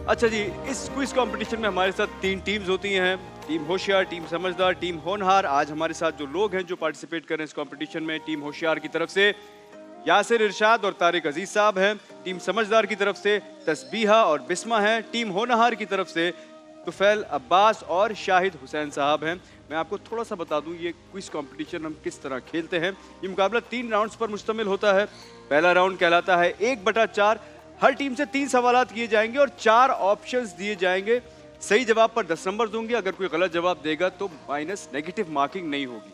अच्छा जी, इस quiz competition में हमारे साथ 3 टीम्स होती हैं, टीम होशियार, टीम समझदार, टीम होनहार। आज हमारे साथ जो लोग हैं जो पार्टिसिपेट कर रहे हैं इस कंपटीशन में, टीम होशियार की तरफ से यासिर इरशाद और तारिक अजीज साहब हैं, टीम समझदार की तरफ से तस्बीहा और बिस्मा हैं, टीम होनहार की तरफ से तुफैल अब्बास और शाहिद हुसैन साहब हैं। मैं आपको थोड़ा सा बता दूं ये क्विज कंपटीशन हम किस तरह खेलते हैं। ये मुकाबला 3 राउंड्स पर मुश्तमिल होता है। पहला राउंड कहलाता है 1/4। हर टीम से 3 सवालात किए जाएंगे और 4 ऑप्शंस दिए जाएंगे। सही जवाब पर 10 नंबर दूंगे, अगर कोई गलत जवाब देगा तो माइनस नेगेटिव मार्किंग नहीं होगी।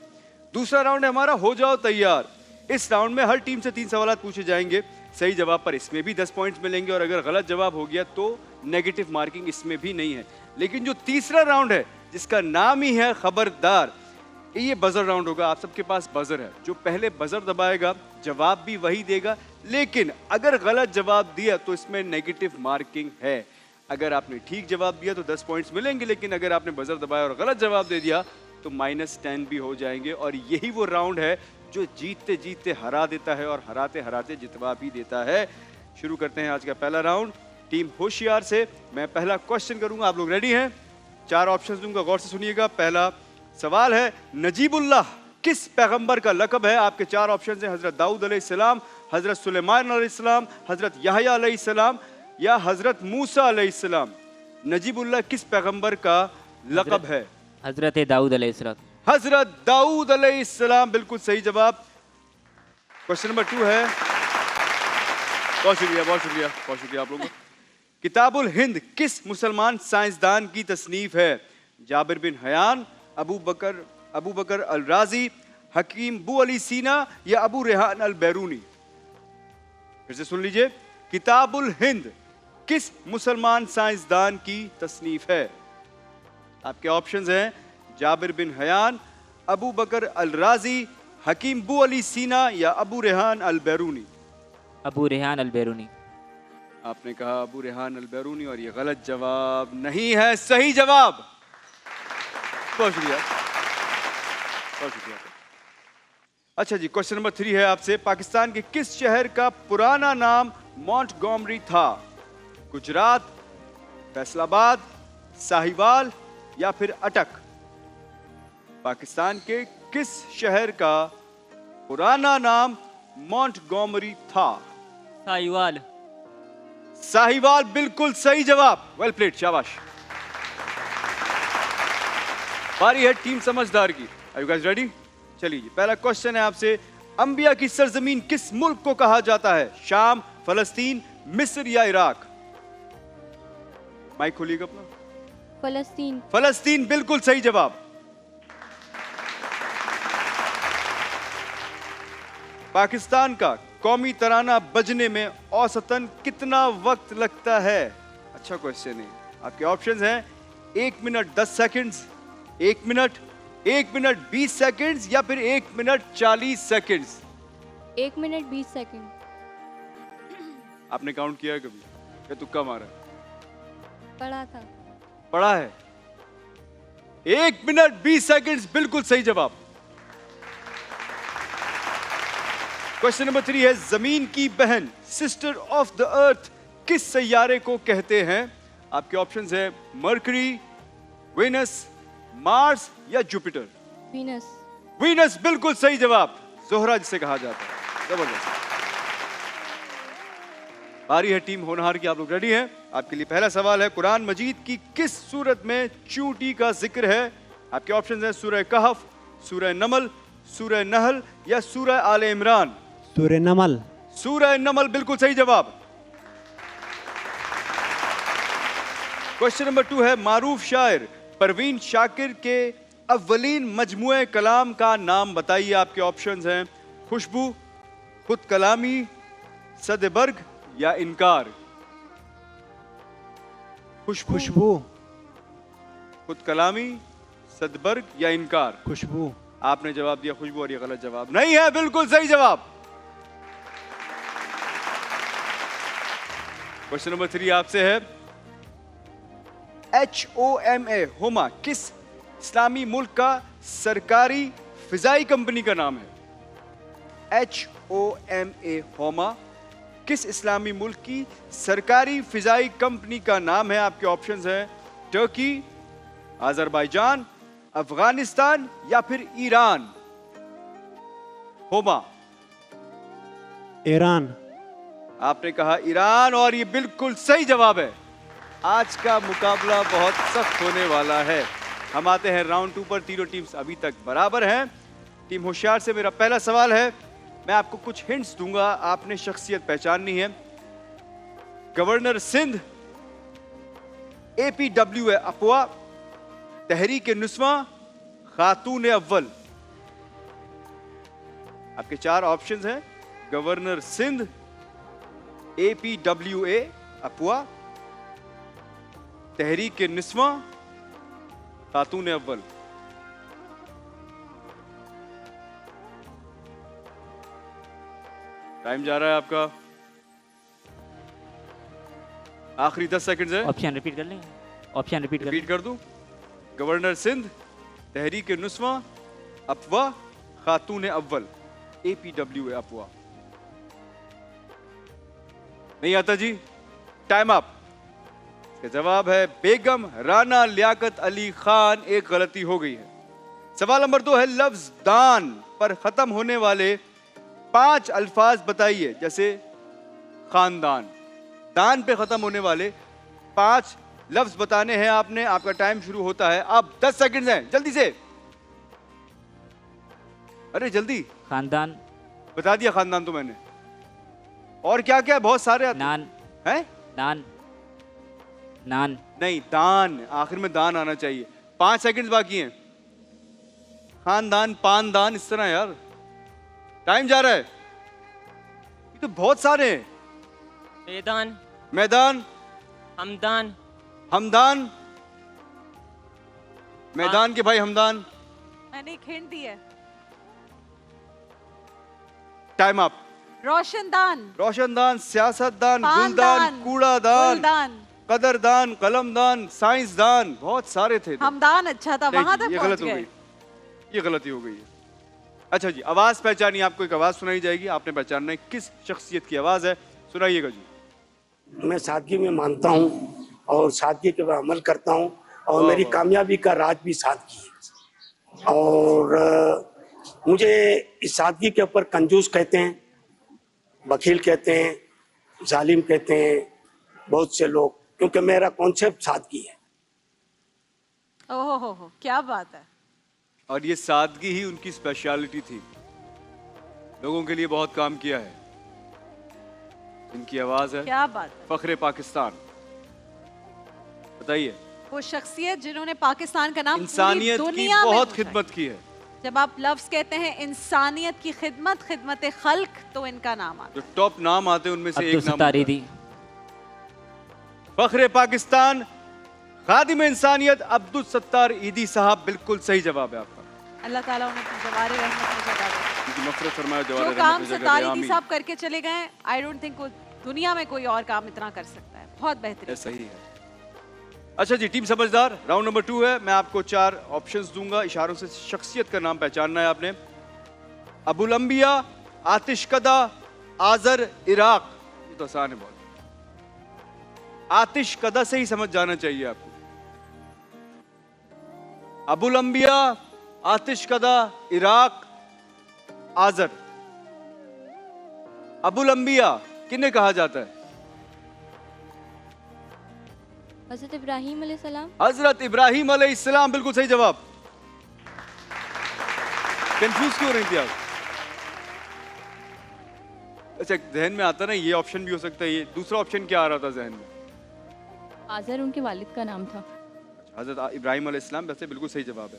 दूसरा राउंड है हमारा हो जाओ तैयार। इस राउंड में हर टीम से 3 सवालात पूछे जाएंगे। सही जवाब पर इसमें भी 10 पॉइंट्स मिलेंगे और अगर गलत जवाब हो गया तो नेगेटिव मार्किंग इसमें भी नहीं है। लेकिन जो तीसरा राउंड है जिसका नाम ही है खबरदार, ये बजर राउंड होगा। आप सबके पास बजर है, जो पहले बजर दबाएगा जवाब भी वही देगा, लेकिन अगर गलत जवाब दिया तो इसमें नेगेटिव मार्किंग है। अगर आपने ठीक जवाब दिया तो 10 पॉइंट्स मिलेंगे, लेकिन अगर आपने बजर दबाया और गलत जवाब दे दिया तो -10 भी हो जाएंगे। और यही वो राउंड है जो जीतते जीतते हरा देता है और हराते हराते जितवा भी देता है। शुरू करते हैं आज का पहला राउंड टीम होशियार से। मैं पहला क्वेश्चन करूंगा, आप लोग रेडी हैं? 4 ऑप्शंस दूंगा, गौर से सुनिएगा। पहला सवाल है, नजीबुल्लाह किस पैगंबर का लक़ब है? आपके 4 ऑप्शंस हैं, हजरत दाऊद अलैहिस्सलाम, हजरत सुलेमान अलैहिस्सलाम, हजरत यहया अलैहिस्सलाम या हजरत मूसा अलैहिस्सलाम। नजीबुल्लाह किस पैगंबर का लक़ब है? हजरत दाऊद अलैहिस्सलाम। हजरत दाऊद अलैहिस्सलाम बिल्कुल सही जवाब। क्वेश्चन नंबर 2 है, बहुत शुक्रिया आप लोगों को। किताबुल हिंद किस मुसलमान साइंसदान की तसनीफ है? जाबिर बिन हयान, अबू बकर अल राजी, हकीम बू अली सीना या अबू रेहान अल बैरूनी। फिर से सुन लीजिए, किताबुल हिंद किस मुसलमान साइंसदान की तसनीफ है? आपके ऑप्शंस हैं जाबिर बिन हयान, अबू बकर अल राजी, हकीम बू अली सीना या अबू रेहान अल बैरूनी। अबू रेहान अल बैरूनी। आपने कहा अबू रेहान अल बैरूनी और ये गलत जवाब नहीं है, सही जवाब। बहुत शुक्रिया। अच्छा जी, क्वेश्चन नंबर 3 है आपसे, पाकिस्तान के किस शहर का पुराना नाम मॉन्टगोमरी था? गुजरात, फैसलाबाद, साहिवाल या फिर अटक। पाकिस्तान के किस शहर का पुराना नाम मॉन्टगोमरी था? साहिवाल। साहिवाल बिल्कुल सही जवाब। वेल प्लेड, शाबाश। बारी है टीम समझदार की। Are you guys ready? चलिए, पहला क्वेश्चन है आपसे, अंबिया की सरजमीन किस मुल्क को कहा जाता है? शाम, फलस्तीन, मिस्र या इराक? माइक खोलिएगा अपना। फलस्तीन। फलस्तीन बिल्कुल सही जवाब। पाकिस्तान का कौमी तराना बजने में औसतन कितना वक्त लगता है? अच्छा क्वेश्चन है। आपके ऑप्शंस हैं 1 minute 10 seconds, 1 minute, 1 minute 20 seconds या फिर 1 मिनट 40 सेकंड्स। 1 minute 20 second. आपने काउंट किया है कभी या तुक्का मारा? पढ़ा था। पढ़ा है। 1 मिनट 20 सेकंड्स बिल्कुल सही जवाब। क्वेश्चन नंबर 3 है, जमीन की बहन, सिस्टर ऑफ द अर्थ किस सैयारे को कहते हैं? आपके ऑप्शंस है मरकरी, वेनस, मार्स या जुपिटर। वीनस। वीनस बिल्कुल सही जवाब। जोहरा जिसे कहा जाता है। जबरदस्त। बारी है टीम होनहार की, आप लोग रेडी हैं? आपके लिए पहला सवाल है, कुरान मजीद की किस सूरत में चूंटी का जिक्र है? आपके ऑप्शंस हैं सूरह कहफ, सूरह नमल, सूरह नहल या सूरह आले इमरान। सूरह नमल। सूरह नमल बिल्कुल सही जवाब। क्वेश्चन नंबर 2 है, मारूफ शायर परवीन शाकिर के अव्वलीन मजमुए कलाम का नाम बताइए। आपके ऑप्शंस हैं खुशबू, खुद कलामी, सदबर्ग या इनकार। खुशबू। खुद कलामी, सदबर्ग या इनकार। खुशबू। आपने जवाब दिया खुशबू और ये गलत जवाब नहीं है, बिल्कुल सही जवाब। क्वेश्चन नंबर 3 आपसे है, HOMA होमा किस इस्लामी मुल्क का सरकारी फिजाई कंपनी का नाम है? HOMA होमा, किस इस्लामी मुल्क की सरकारी फिजाई कंपनी का नाम है? आपके ऑप्शंस हैं टर्की, अजरबैजान, अफगानिस्तान या फिर ईरान। होमा, ईरान। आपने कहा ईरान और ये बिल्कुल सही जवाब है। आज का मुकाबला बहुत सख्त होने वाला है। हम आते हैं राउंड 2 पर। तीनों टीम्स अभी तक बराबर हैं। टीम होशियार से मेरा पहला सवाल है। मैं आपको कुछ हिंट्स दूंगा, आपने शख्सियत पहचाननी है। गवर्नर सिंध, APWA अफवा, तहरीक नुस्वा, खातून अव्वल। आपके 4 ऑप्शंस हैं। गवर्नर सिंध, APWA अफवा, तहरीक निस्वा, खातून अव्वल। टाइम जा रहा है आपका, आखिरी 10 सेकंड्स है। ऑप्शन रिपीट कर लेंगे? ऑप्शन रिपीट रिपीट कर दूं? गवर्नर सिंध, तहरीक नुस्वा, अफवा, खातून अव्वल। APWA अफवा। नहीं आता जी? Time up. इसका जवाब है बेगम राना लियाकत अली खान। एक गलती हो गई है। सवाल नंबर 2 है, लफ्ज दान पर खत्म होने वाले 5 अल्फाज बताइए। जैसे खानदान, दान पे खत्म होने वाले 5 लफ्ज बताने हैं आपने। आपका टाइम शुरू होता है अब। 10 सेकंड हैं, जल्दी से। अरे जल्दी। खानदान। बता दिया खानदान तो मैंने। और क्या क्या? बहुत सारे नान। हैं? नान। नान। नहीं, दान, आखिर में दान आना चाहिए। 5 सेकंड बाकी हैं। खानदान, पानदान, इस तरह यार। टाइम जा रहा है। ये तो बहुत सारे हैं। मैदान। मैदान, हमदान। हमदान, मैदान के भाई हमदान। मैंने एक हिंट दी है। Time up. रोशनदान। रोशनदान, सियासतदान, पानदान, गुलदान, कूड़ादान, गुलदान, कदरदान, कलमदान, साइंसदान, बहुत सारे थे। हमदान अच्छा था, नहीं वहां जी, तक ये पहुंच गलत हो गए। गई। ये गलती हो गई है। अच्छा जी, आवाज पहचानिए। आपको एक आवाज सुनाई जाएगी, आपने पहचानना है किस शख्सियत की आवाज है। सुनाइएगा जी। मैं सादगी में मानता हूँ और सादगी के ऊपर अमल करता हूँ और वाह, मेरी वाह। कामयाबी का राज भी सादगी है। और मुझे इस सादगी के ऊपर कंजूस कहते हैं, बखील कहते हैं, जालिम कहते हैं बहुत से लोग, क्योंकि मेरा कॉन्सेप्ट सादगी है। ओहो हो, क्या बात है। और ये सादगी ही उनकी स्पेशलिटी थी। लोगों के लिए बहुत काम किया है। इनकी आवाज है क्या बात है। फख्रे पाकिस्तान। बताइए। वो शख्सियत जिन्होंने पाकिस्तान का नाम पूरी इंसानियत की दुनिया में बहुत ऊंचा खिदमत की है। किया। जब आप लफ्ज कहते हैं इंसानियत की खिदमत, खिदमत खल्क, तो इनका नाम आता जो टॉप नाम आते हैं उनमें से अब्दुल एक नाम सत्तार होता है। ईदी। फख्रे पाकिस्तान, खादिम इंसानियत अब्दुल सत्तार ईदी साहब। बिल्कुल सही जवाब है आपका। है। अल्लाह ताला उन्हें अपनी जवारे रहमत में जगह दे। उनकी मग़फ़िरत फरमाए, जो जवारे काम रहमत में जगह दे, सत्तार ईदी आमीन। साहब करके चले गए, आई डोंट थिंक दुनिया में कोई और काम इतना कर सकता है। बहुत बेहतरीन। ये सही है। अच्छा जी, टीम समझदार, राउंड नंबर 2 है। मैं आपको 4 ऑप्शंस दूंगा, इशारों से शख्सियत का नाम पहचानना है आपने। अबुल अंबिया, आतिशकदा, आजर, इराक। ये तो आसान है बहुत। आतिशकदा से ही समझ जाना चाहिए आपको। अबुल अंबिया, आतिशकदा, इराक, आजर। अबुल अंबिया किन्हें कहा जाता है? हज़रत इब्राहीम अलैहिस्सलाम। हजरत इब्राहिम अलैहिस्सलाम। बिल्कुल सही जवाब। कंफ्यूज क्यों रही थी आप? अच्छा, जहन में आता ना ये ऑप्शन भी हो सकता है। ये दूसरा ऑप्शन क्या आ रहा था जहन में? आज़र उनके वालिद का नाम था। हजरत इब्राहिम अलैहिस्सलाम। वैसे बिल्कुल सही जवाब है।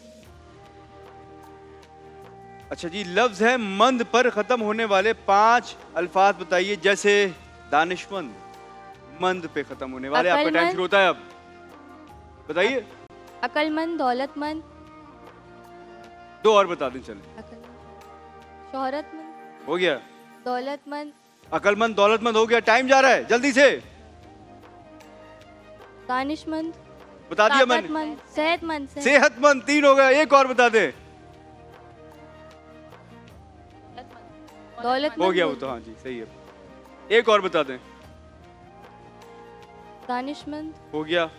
अच्छा जी, लफ्ज है मंद पर खत्म होने वाले 5 अल्फाज बताइए। जैसे दानिशमंद, मंद पे खत्म होने वाले। आपका टाइम शुरू होता है अब। बताइए। अक्लमंद, दौलतमंद। 2 और बता दें चले। अक्लमंद, शोहरतमंद, हो गया। दौलतमंद, अकलमंद, दौलतमंद हो गया। टाइम जा रहा है, जल्दी से दानिशमंद, बता दिया मैंने। ताकतमंद, सेहतमंद। सेहतमंद 3 हो गया। एक और बता दे। दौलतमंद हो गया वो तो। हाँ जी, सही है। एक और बता दें। दानिशमंद। हो गया।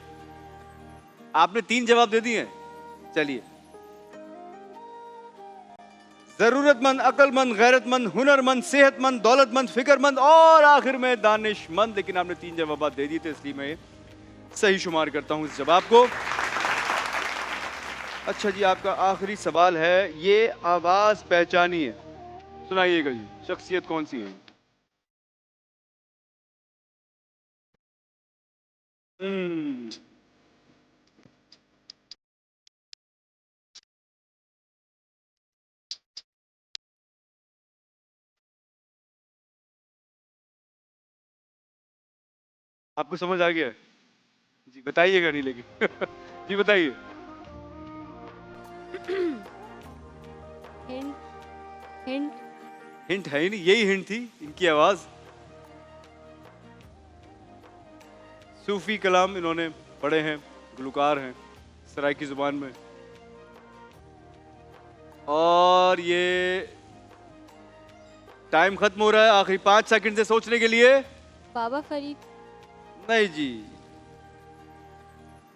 आपने 3 जवाब दे दिए। चलिए, जरूरतमंद, अक्लमंद, गैरतमंद, हुनरमंद, सेहतमंद, दौलतमंद, फिक्रमंद और आखिर में दानिशमंद। लेकिन आपने 3 जवाब दे दिए थे, इसलिए मैं सही शुमार करता हूं इस जवाब को। अच्छा जी, आपका आखिरी सवाल है, ये आवाज पहचानिए। सुनाइएगा जी, शख्सियत कौन सी है? आपको समझ आ गया? जी बताइएगा नहीं लेकिन जी बताइए। हिंट। हिंट। हिंट है ही नहीं, यही हिंट थी, इनकी आवाज। सूफी कलाम इन्होंने पढ़े हैं, गुलकार हैं सराइकी जुबान में। और ये टाइम खत्म हो रहा है, आखिरी 5 सेकंड से सोचने के लिए। बाबा फरीद। नहीं जी,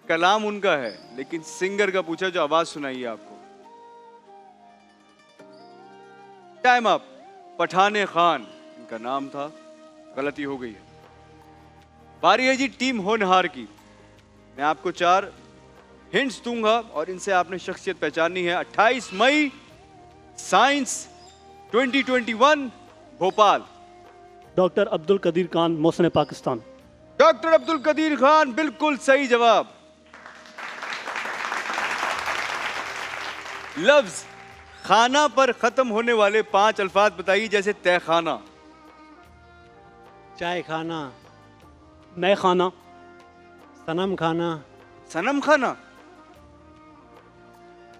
कलाम उनका है लेकिन सिंगर का पूछा, जो आवाज सुनाई है आपको। Time up. पठाने खान इनका नाम था, गलती हो गई है। बारी है जी टीम होनहार की। मैं आपको 4 हिंट्स दूंगा और इनसे आपने शख्सियत पहचाननी है। 28 मई science 2021 Bhopal. Doctor Abdul Qadeer Khan, Mohsin Pakistan. Doctor Abdul Qadeer Khan, बिल्कुल सही जवाब। लफ्ज खाना पर खत्म होने वाले 5 अल्फाज बताइए, जैसे तहखाना, चाय खाना, मैं खाना, सनम खाना। सनम खाना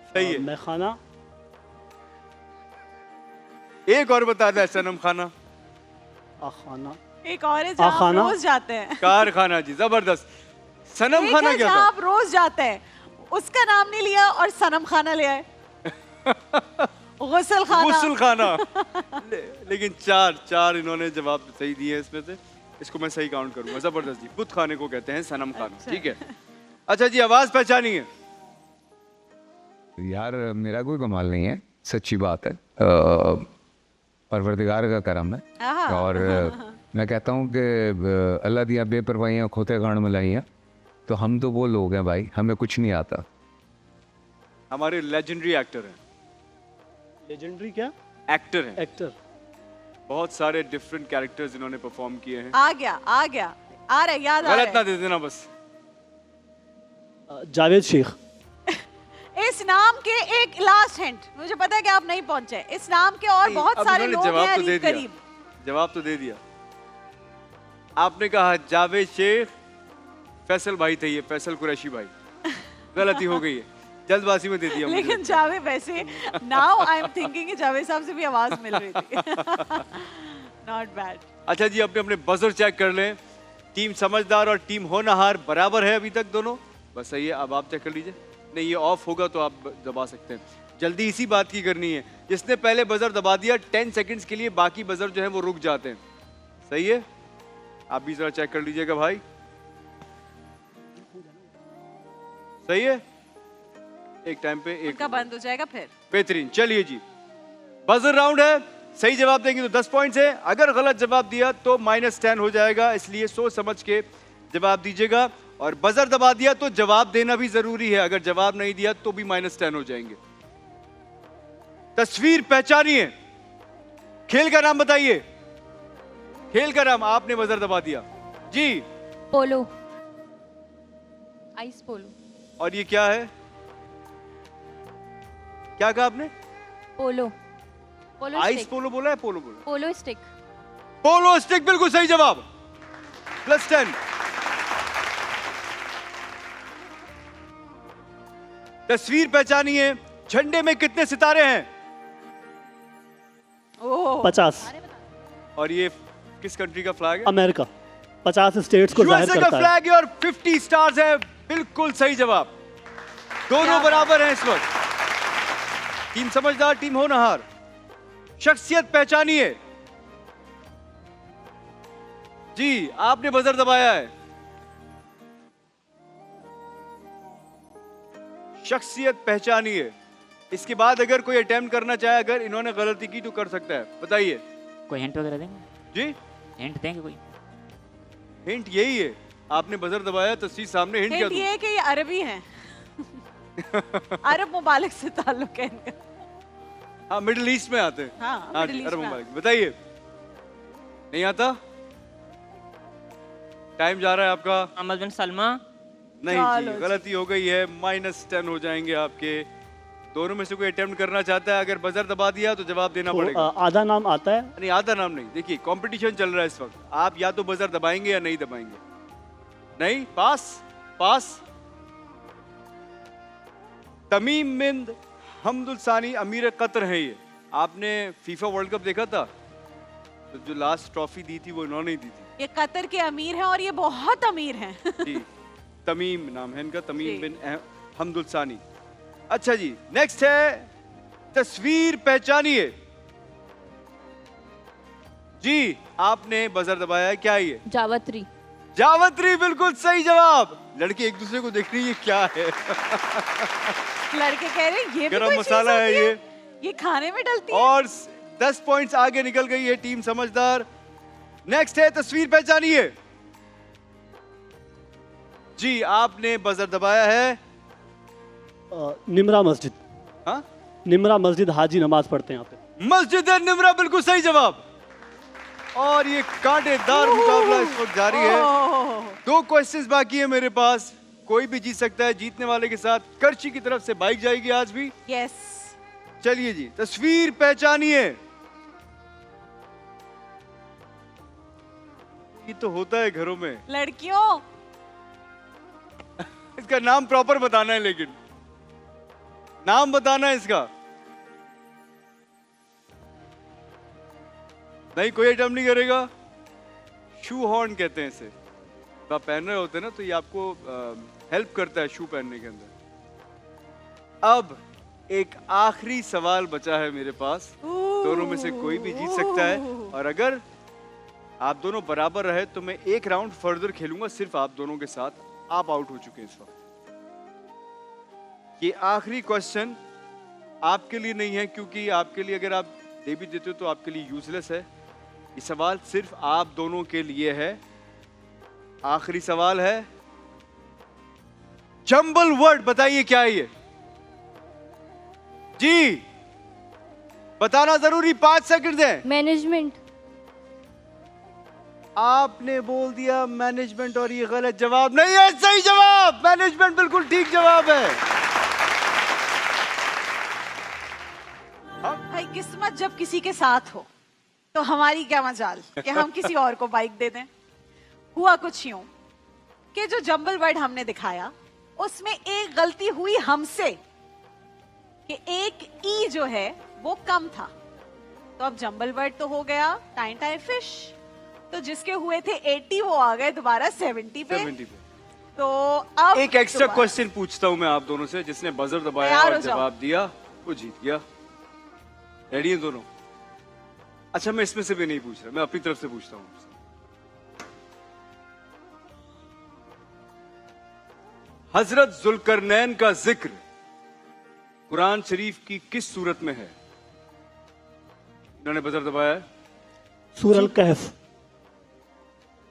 सही है। मैं खाना। एक और बताता है सनम खाना। आखाना। एक और है जहाँ आप आखाना। रोज जाते हैं। कारखाना जी, जबरदस्त। सनम एक खाना है क्या जहाँ था? आप रोज जाते हैं, उसका नाम नहीं लिया और सनम खाना ले आए। गुसल खाना। गुस्ल खाना। लेकिन 4 इन्होंने जवाब सही दिए हैं इसमें से, इसको मैं सही काउंट करूंगा। जबरदस्त जी। बुत खाने को कहते हैं सनम खाना। अच्छा। ठीक है। अच्छा जी, आवाज पहचानी है। यार मेरा कोई कमाल नहीं है, सच्ची बात है। परवरदिगार का करम है। आहा। और मैं कहता हूँ कि अल्लाह दिया बेपरवाहियाँ खोते गाड़ मिलाइयाँ। तो हम तो वो लोग हैं भाई, हमें कुछ नहीं आता। हमारे लेजेंडरी एक्टर हैं। लेजेंडरी क्या? एक्टर हैं। एक्टर। बहुत सारे डिफरेंट कैरेक्टर्स इन्होंने परफॉर्म किए हैं। आ गया आ रहा है, याद आ गलत रहा ना है। दे देना बस। जावेद शेख। इस नाम के एक लास्ट हिंट, मुझे पता है कि आप नहीं पहुंचे। इस नाम के और बहुत अब सारे इन्होंने लोग जवाब हैं तो दे अलीम दिया। करीब। जवाब तो दे दिया। आपने कहा जावेद शेख, फैसल भाई थे ये, फैसल कुरैशी भाई। गलती हो गई है, जल्दबाजी में दे दिया मुझे। लेकिन जावेद वैसे नाउ आई एम थिंकिंग कि जावेद साहब से भी आवाज मिल रही थी। Not bad. अच्छा जी, अपने अपने बजर चेक कर लें। टीम समझदार और टीम होनहार बराबर है अभी तक दोनों। बस सही है, अब आप चेक कर लीजिए। नहीं, ये ऑफ होगा तो आप दबा सकते हैं। जल्दी इसी बात की करनी है, जिसने पहले बजर दबा दिया 10 सेकंड्स के लिए, बाकी बजर जो है वो रुक जाते हैं। सही है, आप भी जरा चेक कर लीजिएगा भाई। सही है, एक टाइम पे एक उनका बंद हो जाएगा फिर। बेहतरीन। चलिए जी, बजर राउंड है। सही जवाब देंगे तो 10 पॉइंट्स है, अगर गलत जवाब दिया तो -10 हो जाएगा। इसलिए सोच समझ के जवाब दीजिएगा। और बजर दबा दिया तो जवाब देना भी जरूरी है, अगर जवाब नहीं दिया तो भी -10 हो जाएंगे। तस्वीर पहचानिए। खेल का नाम बताइए। खेल का नाम, आपने बजर दबा दिया जी। पोलो। आइस पोलो। और ये क्या है? क्या कहा आपने? पोलो। पोलो आइस स्टिक। पोलो बोला है? पोलो बोला? पोलो स्टिक। पोलो स्टिक, बिल्कुल सही जवाब। +10। तस्वीर पहचानिए। झंडे में कितने सितारे हैं? ओह 50। और ये किस कंट्री का फ्लैग है? अमेरिका। 50 स्टेट्स को जाहिर यूएसए का करता है। फ्लैग है और 50 स्टार्स है। बिल्कुल सही जवाब। दोनों बराबर हैं इस वक्त। टीम समझदार, टीम होनहार। शख्सियत पहचानिए। जी आपने बजर दबाया है। शख्सियत पहचानिए। इसके बाद अगर कोई अटेम्प्ट करना चाहे, अगर इन्होंने गलती की तो कर सकता है। बताइए कोई हिंट वगैरह देंगे? जी। हिंट देंगे कोई? हिंट यही है, आपने बजर दबाया, तस्वीर सामने, हिंट क्या हिंट ये दूं? है कि ये अरबी हैं। अरब मुबालिक से ताल्लुक है इनका। हाँ मिडिल ईस्ट में आते हैं। हाँ, हाँ मिडिल जी, ईस्ट अरब में मुबारक। बताइए, नहीं आता? टाइम जा रहा है आपका। मोहम्मद बिन सलमा। नहीं चलो जी, जी। गलती हो गई है। -10 हो जाएंगे आपके। दोनों में से कोई अटेम्प्ट करना चाहता है? अगर बजर दबा दिया तो जवाब देना तो पड़ेगा। आधा नाम आता है। नहीं, आधा नाम नहीं। देखिए कंपटीशन चल रहा है इस वक्त, आप या तो बजर दबाएंगे या नहीं दबाएंगे। नहीं, पास पास। तमीम बिन हमदुल सानी अमीर कतर है ये। आपने फीफा वर्ल्ड कप देखा था? तो जो लास्ट ट्रॉफी दी थी वो इन्होंने ही दी थी। ये कतर के अमीर हैं और ये बहुत अमीर हैं। जी, तमीम नाम है इनका, जी। तमीम बिन हमदुल सानी। अच्छा जी, नेक्स्ट है तस्वीर पहचानिए। जी आपने बजर दबाया है, क्या है ये? जावत्री। जावत्री, बिल्कुल सही जवाब। लड़के एक दूसरे को देख रही है, क्या है? लड़के कह रहे हैं ये भी गरम कोई मसाला चीज़ है होती ये खाने में डलती है। और 10 पॉइंट्स आगे निकल गई है टीम समझदार। नेक्स्ट है तस्वीर पहचानिए। जी आपने बजर दबाया है। निमरा मस्जिद। हाँ, निमरा मस्जिद, हाजी नमाज पढ़ते हैं यहाँ पे। मस्जिद निमरा, बिल्कुल सही जवाब। और ये कांटेदार मुकाबला इस वक्त जारी है। ओह, 2 क्वेश्चंस बाकी है मेरे पास, कोई भी जीत सकता है। जीतने वाले के साथ करची की तरफ से बाइक जाएगी आज भी। यस। चलिए जी, तस्वीर पहचानिए। ये तो होता है घरों में। लड़कियों इसका नाम प्रॉपर बताना है, लेकिन नाम बताना है इसका। नहीं, कोई अटेम्प्ट नहीं करेगा। शू हॉर्न कहते हैं इसे। तो आप पहन रहे होते हैं ना, तो ये आपको हेल्प करता है शू पहनने के अंदर। अब एक आखिरी सवाल बचा है मेरे पास। दोनों में से कोई भी जीत सकता है, और अगर आप दोनों बराबर रहे तो मैं एक राउंड फर्दर खेलूंगा सिर्फ आप दोनों के साथ। आप आउट हो चुके हैं इस वक्त। ये आखिरी क्वेश्चन आपके लिए नहीं है, क्योंकि आपके लिए अगर आप दे भी देते हो तो आपके लिए यूजलेस है। ये सवाल सिर्फ आप दोनों के लिए है। आखिरी सवाल है, जंबल वर्ड, बताइए क्या है ये? जी बताना जरूरी, 5 सेकंड है। मैनेजमेंट। आपने बोल दिया मैनेजमेंट, और ये गलत जवाब नहीं है, सही जवाब। मैनेजमेंट बिल्कुल ठीक जवाब है। भाई किस्मत जब किसी के साथ हो तो हमारी क्या मजाल कि हम किसी और को बाइक दे दें। हुआ कुछ यूं कि जो जंबल वर्ड हमने दिखाया उसमें एक गलती हुई हमसे कि एक ई जो है वो कम था, तो अब जंबल वर्ड तो हो गया टाइन टाइन फिश। तो जिसके हुए थे 80 वो आ गए दोबारा 70 पे। 70 पे। तो अब एक एक्स्ट्रा दोबारा- क्वेश्चन पूछता हूं मैं आप दोनों से। जिसने बजर दबाया तैयार और हो जाओ। जवाब दिया वो जीत गया। रेडी हैं दोनों? अच्छा, मैं इसमें से भी नहीं पूछ रहा, मैं अपनी तरफ से पूछता हूं। हजरत जुल्करनैन का जिक्र कुरान शरीफ की किस सूरत में है? इन्होंने बजर दबाया है। सूरह कहफ।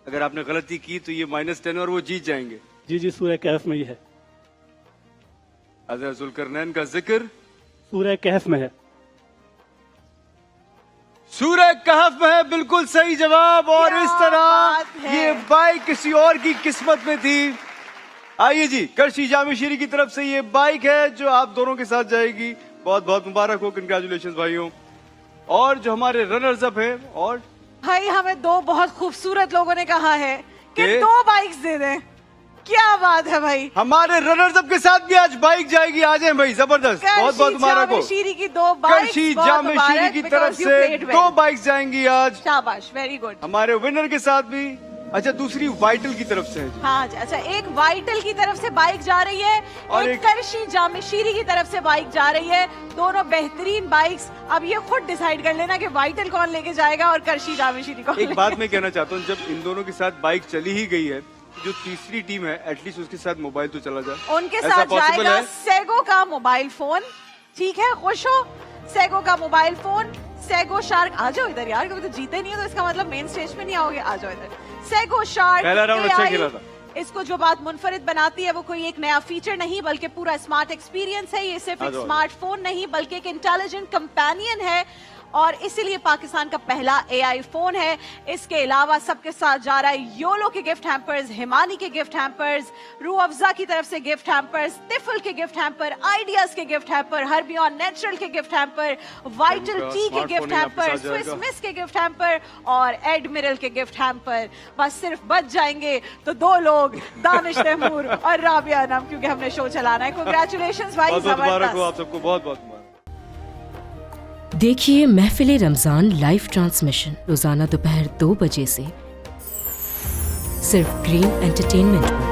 अगर आपने गलती की तो ये -10 और वो जीत जाएंगे। जी जी, सूरह कहफ में ही है। हजरत जुल्करनैन का जिक्र सूरह कहफ में है। सूरह कहफ में है, बिल्कुल सही जवाब। और क्या इस तरह बात है। ये बाइक किसी और की किस्मत में थी। आइए जी, करशी जामिशीरी की तरफ से ये बाइक है जो आप दोनों के साथ जाएगी। बहुत बहुत मुबारक हो, कंग्रेचुलेशन भाइयों। और जो हमारे रनर्स अप हैं, और भाई हमें 2 बहुत खूबसूरत लोगों ने कहा है कि के? 2 बाइक्स दे दें। क्या बात है भाई। हमारे रनर्स अप के साथ भी आज बाइक जाएगी। आ जाए भाई, जबरदस्त। बहुत बहुत मुबारक हो। शीरी की 2 बाइक्स। करशी जामिशीरी की तरफ से 2 बाइक्स जाएंगी आज। शाबाश, वेरी गुड। हमारे विनर के साथ भी अच्छा, दूसरी वाइटल की तरफ से है जी। हाँ जी, अच्छा, एक वाइटल की तरफ से बाइक जा रही है और एक एक- करशी जामशीरी की तरफ से बाइक जा रही है। दोनों बेहतरीन बाइक्स। अब ये खुद डिसाइड कर लेना कि वाइटल कौन लेके जाएगा और करशी जामशीरी कौन एक बात मैं कहना चाहता हूँ, जब इन दोनों के साथ बाइक चली ही गई है, जो तीसरी टीम है एटलीस्ट उसके साथ मोबाइल तो चला जाए। उनके ऐसा साथ possible जाएगा है? सेगो का मोबाइल फोन। ठीक है, खुश हो? सेगो का मोबाइल फोन। सेगो शार्क, आ जाओ इधर यार, कभी तो जीते नहीं हो तो इसका मतलब मेन स्टेज पे नहीं आओगे। आ जाओ इधर। सेगो शार्क पहला राउंड अच्छा AI, खेला था। इसको जो बात मुनफरिद बनाती है वो कोई एक नया फीचर नहीं बल्कि पूरा स्मार्ट एक्सपीरियंस है। ये सिर्फ आ एक जाओ। स्मार्टफोन नहीं बल्कि एक इंटेलिजेंट कंपेनियन है और इसीलिए पाकिस्तान का पहला AI फोन है। इसके अलावा सबके साथ जा रहा है योलो के गिफ्ट हैम्पर्स, हिमानी के गिफ्ट हैम्पर्स, रूह अफ़ज़ा की तरफ से गिफ्ट हैम्पर्स, तिफल के गिफ्ट हैम्पर, आइडियाज के गिफ्ट हैम्पर, हर्बियन नेचुरल के गिफ्ट हैम्पर, वाइटल उनका टी के स्मार्टफोन गिफ्ट ही आपके हैम्पर, साथ जाएगा। स्विस मिस के गिफ्ट हैम्पर और एडमिरल के गिफ्ट हैम्पर। बस सिर्फ बच जाएंगे तो दो लोग, दानिश तैमूर और राबिया अनम, क्योंकि हमने शो चलाना है। कांग्रेचुलेशंस भाई, बहुत बहुत मुबारक हो जबरदस्त। आप सबको, बहुत बहुत मुबारक। देखिए महफिल रमज़ान लाइव ट्रांसमिशन रोज़ाना दोपहर 2 बजे से सिर्फ ग्रीन एंटरटेनमेंट पर।